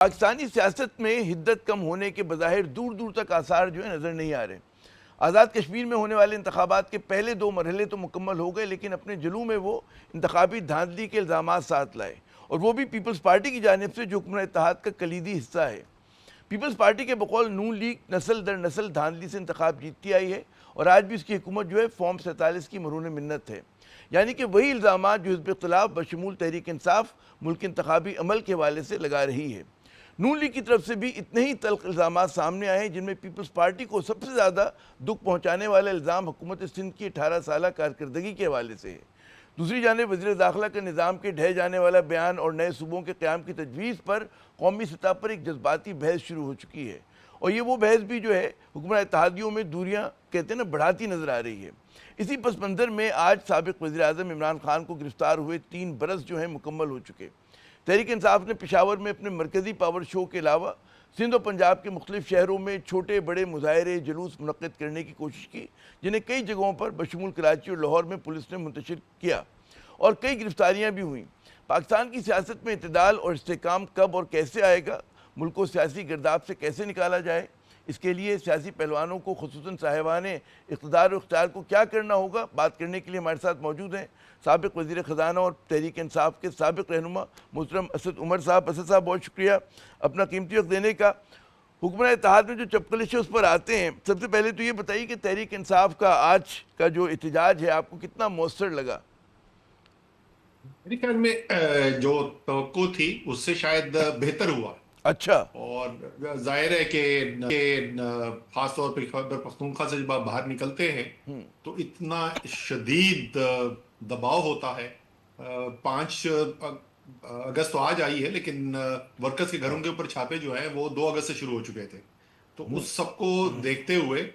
پاکستانی سیاست میں حدت کم ہونے کے بظاہر دور دور تک آثار جو ہے نظر نہیں آ رہے۔ آزاد کشمیر میں ہونے والے انتخابات کے پہلے 2 مرحلے تو مکمل ہو گئے، لیکن اپنے جلوہ میں وہ انتخابی دھاندلی کے الزامات ساتھ لائے، اور وہ بھی پیپلز پارٹی کی جانب سے جو حکمران اتحاد کا کلیدی حصہ ہے۔ پیپلز پارٹی کے بقول نون لیگ نسل در نسل دھاندلی سے انتخاب جیتتی آئی ہے، اور آج بھی اس کی حکومت جو ہے فارم 47 کی مرہون منت ہے، یعنی کہ وہی الزامات جو حزب اختلاف بشمول تحریک انصاف ملک انتخابی عمل کے حوالے سے لگا رہی ہے۔ نون لیگ کی طرف سے بھی اتنے ہی تلخ الزامات سامنے آئے ہیں، جن میں پیپلز پارٹی کو سب سے زیادہ دکھ پہنچانے والا الزام حکومت سندھ کی 18 سالہ کارکردگی کے حوالے سے ہے۔ دوسری جانب وزیر داخلہ کا نظام کے ڈھہ جانے والا بیان اور نئے صوبوں کے قیام کی تجویز پر قومی سطح پر ایک جذباتی بحث شروع ہو چکی ہے، اور یہ وہ بحث بھی جو ہے حکمران اتحادیوں میں دوریاں کہتے ہیں نا بڑھاتی نظر آ رہی ہے۔ اسی پس منظر میں آج سابق وزیر اعظم عمران خان کو گرفتار ہوئے 3 برس جو ہیں مکمل ہو چکے۔ تحریک انصاف نے پشاور میں اپنے مرکزی پاور شو کے علاوہ سندھ و پنجاب کے مختلف شہروں میں چھوٹے بڑے مظاہرے جلوس منعقد کرنے کی کوشش کی، جنہیں کئی جگہوں پر بشمول کراچی اور لاہور میں پولیس نے منتشر کیا، اور کئی گرفتاریاں بھی ہوئیں۔ پاکستان کی سیاست میں اعتدال اور استحکام کب اور کیسے آئے گا، ملک کو سیاسی گرداب سے کیسے نکالا جائے، اس کے لیے سیاسی پہلوانوں کو خصوصاً صاحبان اقتدار و اختیار کو کیا کرنا ہوگا، بات کرنے کے لیے ہمارے ساتھ موجود ہیں سابق وزیر خزانہ اور تحریک انصاف کے سابق رہنما محترم اسد عمر صاحب۔ اسد صاحب بہت شکریہ اپنا قیمتی وقت دینے کا۔ حکمران اتحاد میں جو چپکلش اس پر آتے ہیں، سب سے پہلے تو یہ بتائیے کہ تحریک انصاف کا آج کا جو احتجاج ہے آپ کو کتنا مؤثر لگا؟ میرے خیال میں جو توقع تھی اس سے شاید بہتر ہوا۔ اچھا۔ اور ظاہر ہے کہ خاص طور پہ خیبر پختونخوا سے جب آپ باہر نکلتے ہیں تو اتنا شدید دباؤ ہوتا ہے۔ 5 اگست تو آج آئی ہے، لیکن ورکرز کے گھروں کے اوپر چھاپے جو ہیں وہ 2 اگست سے شروع ہو چکے تھے۔ تو اس سب کو دیکھتے ہوئے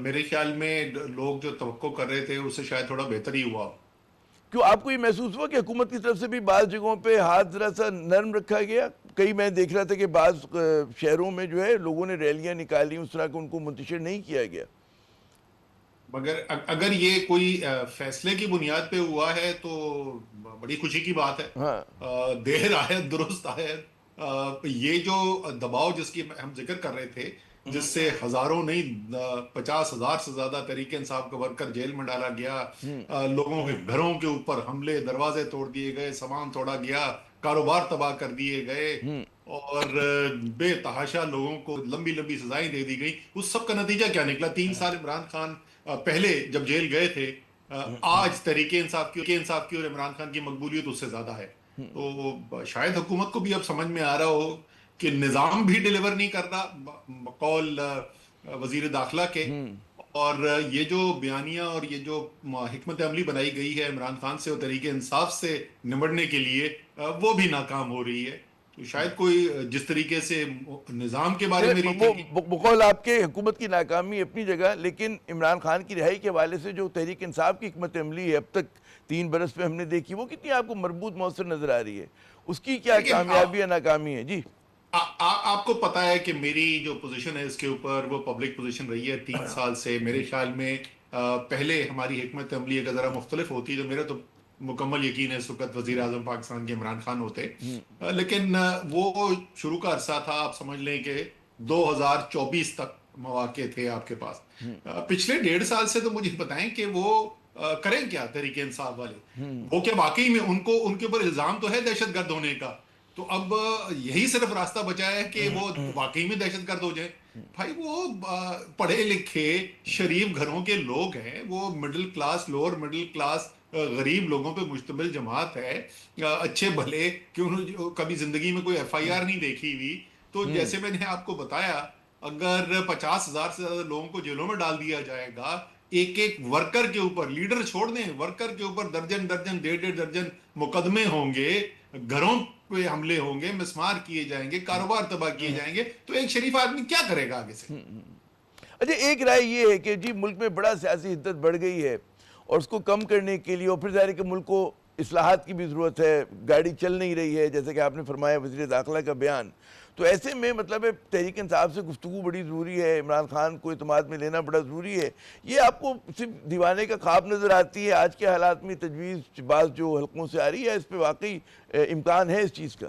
میرے خیال میں لوگ جو توقع کر رہے تھے اس سے شاید تھوڑا بہتر ہی ہوا۔ کیوں آپ کو یہ محسوس ہوا کہ حکومت کی طرف سے بھی بعض جگہوں پہ ہاتھ ذرا سا نرم رکھا گیا؟ کئی میں دیکھ رہا تھا کہ بعض شہروں میں جو ہے لوگوں نے ریلیاں نکالی، اس طرح کہ ان کو منتشر نہیں کیا گیا۔ مگر اگر یہ کوئی فیصلے کی بنیاد پہ ہوا ہے تو بڑی خوشی کی بات ہے۔ دیر آید درست آید۔ یہ جو دباؤ جس کی ہم ذکر کر رہے تھے، جس سے ہزاروں نہیں 50,000 سے زیادہ تحریک انصاف کا ورکر جیل میں ڈالا گیا، لوگوں کے گھروں کے اوپر حملے، دروازے توڑ دیے گئے، سامان توڑا گیا، کاروبار تباہ کر دیے گئے، اور بے تحاشا لوگوں کو لمبی لمبی سزائیں دے دی گئی، اس سب کا نتیجہ کیا نکلا؟ 3 سال عمران خان پہلے جب جیل گئے تھے، آج تحریک انصاف کی اور عمران خان کی مقبولیت اس سے زیادہ ہے۔ تو شاید حکومت کو بھی اب سمجھ میں آ رہا ہو کہ نظام بھی ڈیلیور نہیں کرتا بقول وزیر داخلہ کے، اور یہ جو بیانیہ اور یہ جو حکمت عملی بنائی گئی ہے عمران خان سے اور تحریک انصاف سے نمٹنے کے لیے، وہ بھی ناکام ہو رہی ہے۔ تو شاید کوئی جس طریقے سے نظام کے بارے میں بقول آپ کے حکومت کی ناکامی اپنی جگہ، لیکن عمران خان کی رہائی کے حوالے سے جو تحریک انصاف کی حکمت عملی ہے اب تک 3 برس پہ ہم نے دیکھی، وہ کتنی آپ کو مربوط مؤثر نظر آ رہی ہے؟ اس کی کیا کامیابی یا ناکامی ہے؟ جی آپ کو پتا ہے کہ میری جو پوزیشن ہے اس کے اوپر، وہ پبلک پوزیشن رہی ہے 3 سال سے۔ میرے خیال میں پہلے ہماری حکمت عملی اگر ذرا مختلف ہوتی تو میرا تو مکمل یقین ہے اس وقت وزیر اعظم پاکستان کے عمران خان ہوتے، لیکن وہ شروع کا عرصہ تھا، آپ سمجھ لیں کہ 2024 تک مواقع تھے آپ کے پاس۔ پچھلے 1.5 سال سے تو مجھے بتائیں کہ وہ کریں کیا تحریک انصاف والے؟ وہ کیا واقعی میں ان کے اوپر الزام تو ہے دہشت گرد ہونے کا، تو اب یہی صرف راستہ بچا ہے کہ وہ واقعی میں دہشت گرد ہو جائیں۔ بھائی وہ پڑھے لکھے شریف گھروں کے لوگ ہیں، وہ middle class, lower middle class غریب لوگوں پہ مشتمل جماعت ہے، اچھے بھلے کہ انہوں نے کبھی زندگی میں کوئی FIR نہیں دیکھی ہوئی۔ تو جیسے میں نے آپ کو بتایا، اگر 50,000 سے زیادہ لوگوں کو جیلوں میں ڈال دیا جائے گا، ایک ورکر کے اوپر، لیڈر چھوڑ دیں، ورکر کے اوپر درجن درجن 1.5 درجن مقدمے ہوں گے، گھروں پہ حملے ہوں گے، مسمار کیے جائیں گے، کاروبار تباہ کیے جائیں گے، تو ایک شریف آدمی کیا کرے گا آگے سے؟ اچھا، ایک رائے یہ ہے کہ جی ملک میں بڑا سیاسی حدت بڑھ گئی ہے، اور اس کو کم کرنے کے لیے، اور پھر ظاہر ہے کہ ملک کو اصلاحات کی بھی ضرورت ہے، گاڑی چل نہیں رہی ہے، جیسے کہ آپ نے فرمایا وزیر داخلہ کا بیان، تو ایسے میں مطلب تحریک انصاف سے گفتگو بڑی ضروری ہے، عمران خان کو اعتماد میں لینا بڑا ضروری ہے۔ یہ آپ کو صرف دیوانے کا خواب نظر آتی ہے آج کے حالات میں تجویز بعض جو حلقوں سے آ رہی ہے، اس پہ واقعی امکان ہے اس چیز کا؟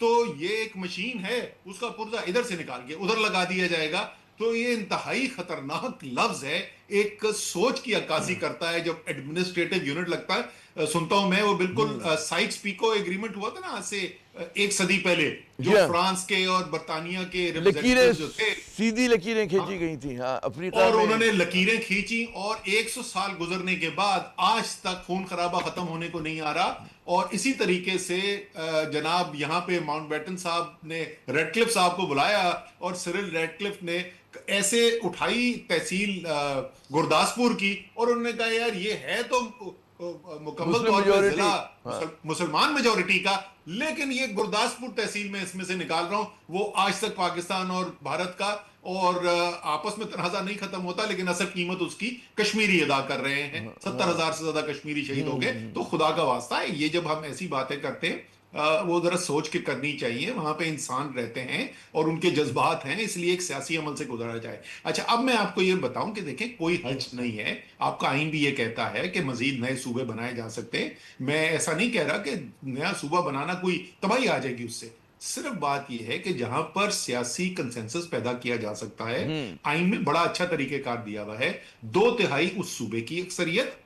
تو یہ ایک مشین ہے، اس کا پرزہ ادھر سے نکال کے ادھر لگا دیا جائے گا. تو یہ انتہائی خطرناک لفظ ہے، ایک سوچ کی عکاسی کرتا ہے. جب ایڈمنسٹریٹو یونٹ لگتا ہے، سنتا ہوں میں، وہ بالکل سائکس پیکو ایگریمنٹ ہوا تھا نا آج سے 1 صدی پہلے، جو فرانس کے اور برطانیہ کے لکیریں جو تھے، سیدھی لکیریں کھینچی گئی تھیں افریقہ اور میں. انہوں نے لکیریں کھینچی، اور 100 سال گزرنے کے بعد آج تک خون خرابہ ختم ہونے کو نہیں آ رہا. اور اسی طریقے سے جناب یہاں پہ ماؤنٹ بیٹن صاحب نے ریڈ کلف صاحب کو بلایا، اور سرل ریڈ کلف نے ایسے اٹھائی تحصیل گرداسپور کی، اور انہوں نے کہا یار یہ ہے تو مکمل طور پہ ضلع مسلمان میجورٹی کا، لیکن یہ گرداسپور تحصیل میں اس میں سے نکال رہا ہوں. وہ آج تک پاکستان اور بھارت کا اور آپس میں تنازع نہیں ختم ہوتا، لیکن اصل قیمت اس کی کشمیری ادا کر رہے ہیں. 70,000 سے زیادہ کشمیری شہید ہو گئے. تو خدا کا واسطہ ہے، یہ جب ہم ایسی باتیں کرتے ہیں وہ ذرا سوچ کے کرنی چاہیے. وہاں پہ انسان رہتے ہیں اور ان کے جذبات ہیں، اس لیے ایک سیاسی عمل سے گزارا جائے. اچھا، اب میں آپ کو یہ بتاؤں کہ دیکھیں کوئی حرج نہیں ہے، آپ کا آئین بھی یہ کہتا ہے کہ مزید نئے صوبے بنائے جا سکتے ہیں. میں ایسا نہیں کہہ رہا کہ نیا صوبہ بنانا کوئی تباہی آ جائے گی اس سے. صرف بات یہ ہے کہ جہاں پر سیاسی کنسنسس پیدا کیا جا سکتا ہے، آئین میں بڑا اچھا طریقہ کار دیا ہوا ہے. 2/3 اس صوبے کی اکثریت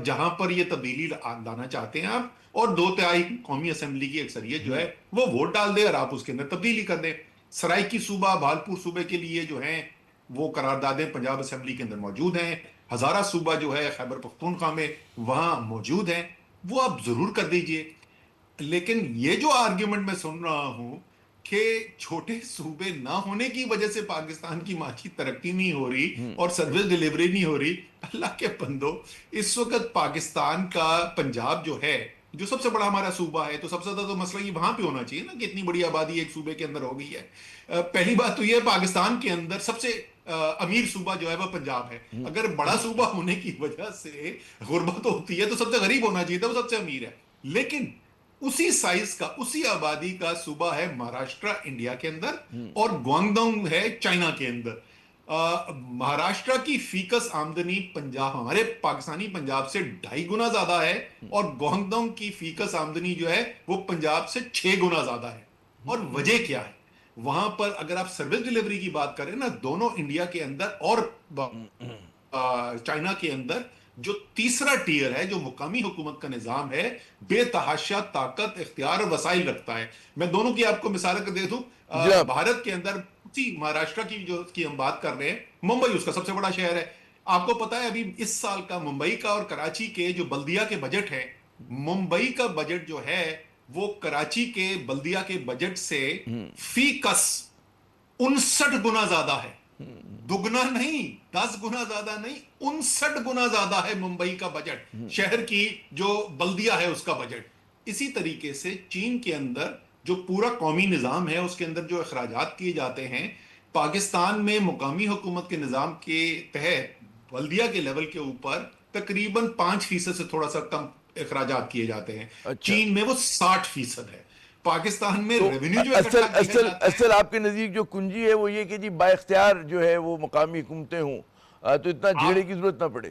جہاں پر یہ تبدیلی لانا چاہتے ہیں آپ، اور 2/3 قومی اسمبلی کی اکثریت جو ہے وہ ووٹ ڈال دے اور آپ اس کے اندر تبدیلی کر دیں. سرائکی صوبہ، بھالپور صوبے کے لیے جو ہیں وہ قراردادیں پنجاب اسمبلی کے اندر موجود ہیں. ہزارہ صوبہ جو ہے خیبر پختونخوا میں وہاں موجود ہیں، وہ آپ ضرور کر دیجئے. لیکن یہ جو آرگیومنٹ میں سن رہا ہوں کہ چھوٹے صوبے نہ ہونے کی وجہ سے پاکستان کی معاشی ترقی نہیں ہو رہی اور سروس ڈیلیوری نہیں ہو رہی، اللہ کے بندو، اس وقت پاکستان کا پنجاب جو ہے، جو سب سے بڑا ہمارا صوبہ ہے، تو سب سے زیادہ تو مسئلہ یہ وہاں پہ ہونا چاہیے نا کہ اتنی بڑی آبادی ایک صوبے کے اندر ہو گئی ہے. پہلی بات تو یہ پاکستان کے اندر سب سے امیر صوبہ جو ہے وہ پنجاب ہے. اگر بڑا صوبہ ہونے کی وجہ سے غربت ہوتی ہے تو سب سے غریب ہونا چاہیے تھا، وہ سب سے امیر ہے. لیکن اسی سائز کا، اسی آبادی کا صوبہ ہے مہاراشٹرا انڈیا کے اندر، اور گوانگڈونگ ہے چائنا کے اندر. مہاراشٹرا کی فیکس آمدنی پنجاب، ہمارے پاکستانی پنجاب سے 2.5 گنا زیادہ ہے، اور گوانگڈونگ کی فیکس آمدنی جو ہے وہ پنجاب سے 6 گنا زیادہ ہے. اور وجہ کیا ہے؟ وہاں پر اگر آپ سروس ڈیلیوری کی بات کریں نا، دونوں انڈیا کے اندر اور چائنا کے اندر جو تیسرا ٹیئر ہے، جو مقامی حکومت کا نظام ہے، بے تحاشا طاقت، اختیار اور وسائل رکھتا ہے. میں دونوں کی آپ کو مثال کر دے دوں. بھارت کے اندر مہاراشٹرا کی جو کی ہم بات کر رہے ہیں، ممبئی اس کا سب سے بڑا شہر ہے. آپ کو پتا ہے ابھی اس سال کا ممبئی کا اور کراچی کے جو بلدیہ کے بجٹ ہے، ممبئی کا بجٹ جو ہے وہ کراچی کے بلدیہ کے بجٹ سے فی کس 59 گنا زیادہ ہے. دگنا نہیں، 10 گنا زیادہ نہیں، 59 گنا زیادہ ہے ممبئی کا بجٹ، شہر کی جو بلدیہ ہے اس کا بجٹ. اسی طریقے سے چین کے اندر جو پورا قومی نظام ہے، اس کے اندر جو اخراجات کیے جاتے ہیں، پاکستان میں مقامی حکومت کے نظام کے تحت بلدیہ کے لیول کے اوپر تقریباً 5% سے تھوڑا سا کم اخراجات کیے جاتے ہیں. چین میں وہ 60% ہے. پاکستان میں ریونیو جو اصل آپ کے نزدیک جو کنجی ہے وہ یہ کہ جی با اختیار جو ہے وہ مقامی حکومتیں ہوں تو اتنا جھیڑے کی ضرورت نہ پڑے.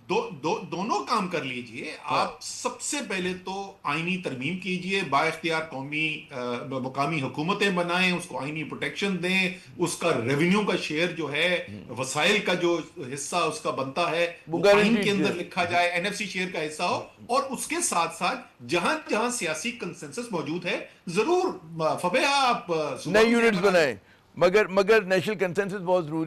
دونوں کام کر لیجئے. آپ سب سے پہلے تو آئینی ترمیم کیجئے، با اختیار قومی مقامی حکومتیں بنائیں، اس کو آئینی پروٹیکشن دیں، اس کا ریونیو کا شیئر جو ہے، وسائل کا جو حصہ اس کا بنتا ہے وہ آئین کے اندر لکھا جائے، NFC شیئر کا حصہ ہو. اور اس کے ساتھ ساتھ جہاں جہاں سیاسی کنسنسس موجود ہے ضرور فبیہ آپ نئے یونٹس بنائیں، مگر نیشنل کنسنسس بہت ضروری